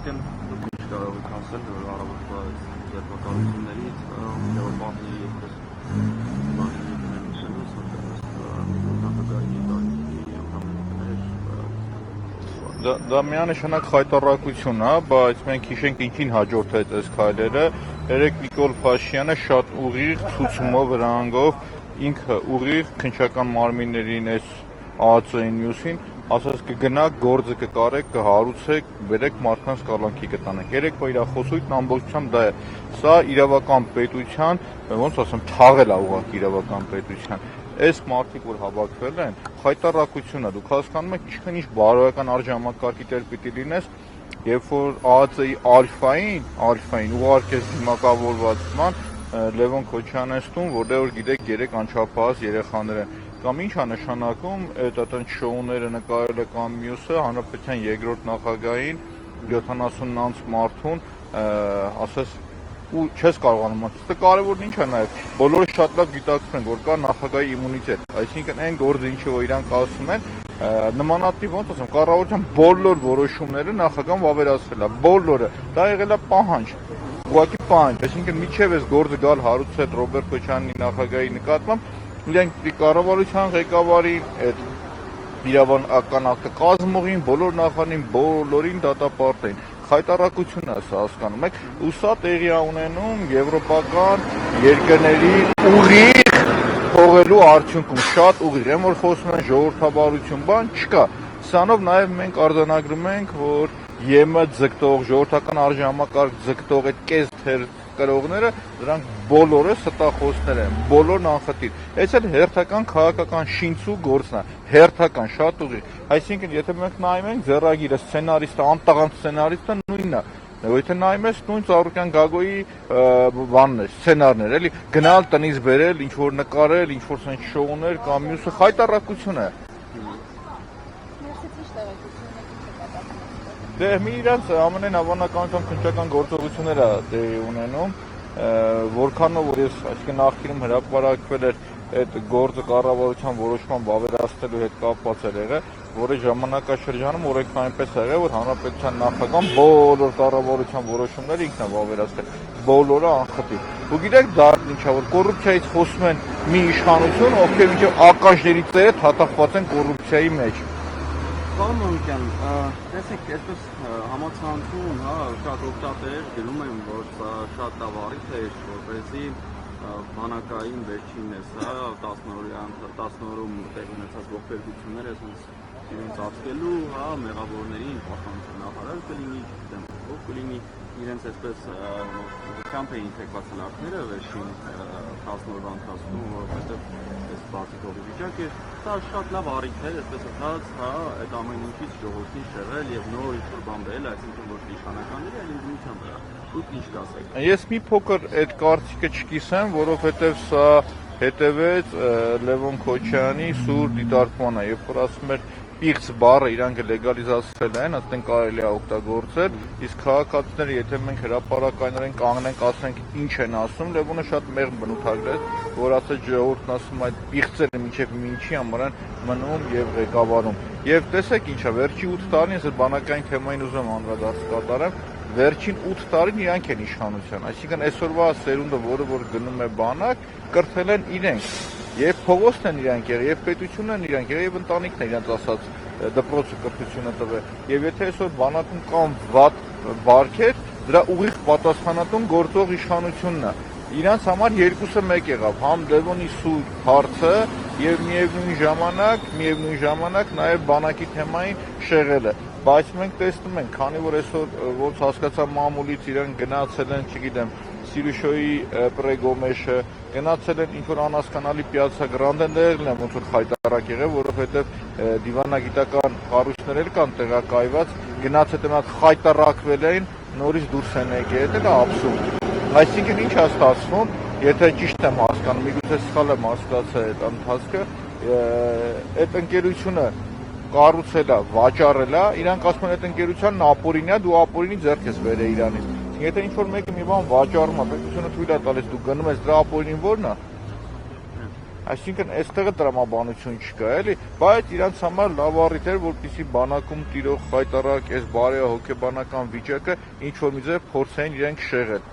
այսինքն դուք ինչ կարող եք ասել, որ առավոտվա ձեռնարկություններից դեպի այսպես Դա միանշանակ խայտառակություն է, բայց մենք հիշենք ինչին հաջորդեց այս քայլերը։ Երեք Նիկոլ Փաշինյանը շատ ուղիղ ցուցումով վրանգով ինքը ուղիղ քննչական մարմիններին այս ԱԱՑ-ին մյուսին ասաց կգնաք գործը կկարեք, կհարուցեք, բերեք մարդկանց կալանքի կտանեք։ Երեկվա իր խոսույթն ամբողջությամբ դա է։ Սա իրավական պետության, ոնց ասեմ, թաղել է ուղղակի իրավական պետության։ Այս մարդիկ, որ հավաքվել են, խայտառակություն է, դուք հասկանում եք ինչքան ինչ բարոյական արժանապատվի տեր պիտի լինես, երբ որ ԱԱՑ-ի ալֆային ուղարկես դիմակավորվածման Լևոն Քոչանեստուն, որտեղ որ գիտեք 3 անչափահաս երեխաներ են, կամ ինչ է նշանակում այդ այդն շոուները նկարելը կամ մյուսը հանրապետության երկրորդ նախագահին 70-անց մարդուն ասես ու չես կարողանում ասել, դա կարևորն ինչ է նաև, բոլորը շատ լավ գիտակցում են, որ կա նախագահի իմունիտետ, այսինքն այն գործը ինչը որ իրանք ասում են, նմանատիպ ոնց ասեմ, կառավարության բոլոր որոշումները նախագահան վավերացրել է, բոլորը, դա եղել է պահանջ, ուղղակի պահանջ, այսինքն միջև այս գործը գալ հարուցել Ռոբերտ Քոչարյանի նախագահի նկատմամբ, իրենք կառավարության ղեկավարի այդ իրավական ակտը կազմողին, բոլոր նախարարին, բոլորին դատապարտային խայտառակությունն է սա հասկանում եք, ու սա տեղի է ունենում եվրոպական երկրների ուղիղ թողելու արդյունքում, շատ ուղիղ, այն որ խոսում են ժողովրդավարություն, բան չկա, սրանով նաև մենք արձանագրում ենք, որ ԵՄ ձգտող, ժողովրդական արժանապատվի ձգտող այդ կես թեր կրողները, դրանք բոլորը ստախոսներ են, բոլորն անխտիր, այս էլ հերթական քաղաքական շինցու գործն է, հերթական, շատ ուղիղ, այսինքն եթե մենք նայում ենք ձեռագիրը, սցենարիստը, անտաղանդ սցենարիստը նույնն է, եթե նայում ես նույն Ծառուկյան Գագոյի բանն է, սցենարն էր, էլի, գնալ տնից բերել, ինչ որ նկարել, ինչ որ սենց շոուներ կամ մյուսը խայտառակություն է։ Դե մի իրանց ամենայն հավանականությամբ քննչական գործողություններ է տեղի ունենում, որքանով որ ես այսինքն նախկինում հրապարակվել էր այդ գործը կառավարության որոշման վավերացնելու հետ կապված էր եղել, որի ժամանակաշրջանում օրենքն այնպես է եղել, որ հանրապետության նախագահան բոլոր կառավարության որոշումները ինքն է վավերացրել, բոլորը անխտիր։ Ու գիտեք դա ինչ է, որ կոռուպցիայից խոսում են մի իշխանություն, ովքեր մինչև ականջների ծերը թաթախված են կոռուպցիայի մեջ։ Պարոն Մանուկյան, տեսեք, այսպես համացանցում, շատ օգտատեր գրում են, որ շատ լավ առիթ է, որպեսզի բանակային վերջինս, 10-օրում տեղի ունեցած ողբերգությունները իրենց ածկելու, մեղավորներին պաշտպանության նախարար կլինի, չգիտեմ, ով կլինի, իրենց այսպես կամպեին թեկված հնարքները վերջին 10 օրվա ընթացքում, որովհետև այս բացիկողի վիճակ է, սա շատ լավ առիթ է, այսպես ասած, այդ ամեն ինչից ժողովրդին շեղել եւ նոր ինչ-որ բան բերել, այսինքն ոչ իշխանականների, այլ ընդդիմության վրա։ Դուք ինչ կասեք։ Ես մի փոքր այդ կարծիքը չկիսեմ, որովհետև սա հետևեց Լևոն Քոչարյանի սուր դիտարկմանը, երբ որ ասում էր պիղծ բառը իրանք լեգալիզացրել են, այդտեղ կարելի է օգտագործել, իսկ քաղաքացիները, եթե մենք հրապարակայինորեն կանգնենք, ասենք ինչ են ասում, Լևոնը շատ մեղմ բնութագրեց, որ ասեց ժողովուրդն ասում այդ պիղծերը մինչև ինչի համար են մնում եւ ղեկավարում։ Եվ տեսեք ինչա, վերջի 8 տարին ես բանակային թեմային ուզում անդրադարձ կատարեմ, վերջին 8 տարին իրանք են իշխանության, այսինքն այսօրվա սերունդը, որը որ գնում է բանակ, կրթել են իրենք։ Եվ փողոցն են իրանք եղել, եւ պետությունն են իրանք եղել, եւ ընտանիքն է իրանք ասած դպրոցը կրթությունը տվել։ Եվ եթե այսօր բանակում կան վատ բարքեր, դրա ուղիղ պատասխանատուն գործող իշխանությունն է։ Իրանց համար երկուսը մեկ եղավ, համ Լևոնի սուր հարցը եւ միևնույն ժամանակ նաեւ բանակի թեմային շեղելը։ Բայց մենք տեսնում ենք, քանի որ այսօր ոնց հասկացա մամուլից իրեն գնացել են, չգիտեմ, Սիրուշոյի պրեգոմեշը, գնացել են ինչ-որ անհասկանալի պիացա գրանդ են եղել են, ոնց որ խայտառակ եղել, որովհետև դիվանագիտական կառույցներ էլ կան տեղակայված, գնաց հետո նրանք խայտառակվել էին, նորից դուրս են եկել, դա աբսուրդ։ Այսինքն ինչ է ստացվում, եթե ճիշտ եմ հասկանում, միգուցե սխալ եմ հասկացել այդ ընթացքը, այդ ընկերությունը կառուցել է, վաճառել է, իրանք ասում են այդ ընկերությանն ապօրինի է, դու ապօրինի ձեռք ես բերել իրանից։ Եթե ինչ որ մեկը մի բան վաճառում է, պետությունը թույլ է տալիս, դու գնում ես դրա ապօրինին ո՞րն է։ Այսինքն այստեղը տրամաբանություն չկա, էլի, բայց իրանց համար լավ առիթ էր, որպեսզի բանակում տիրող խայտառակ այս բարեհոգեբանական վիճակը ինչ որ մի ձև փորձեն իրենք շեղել։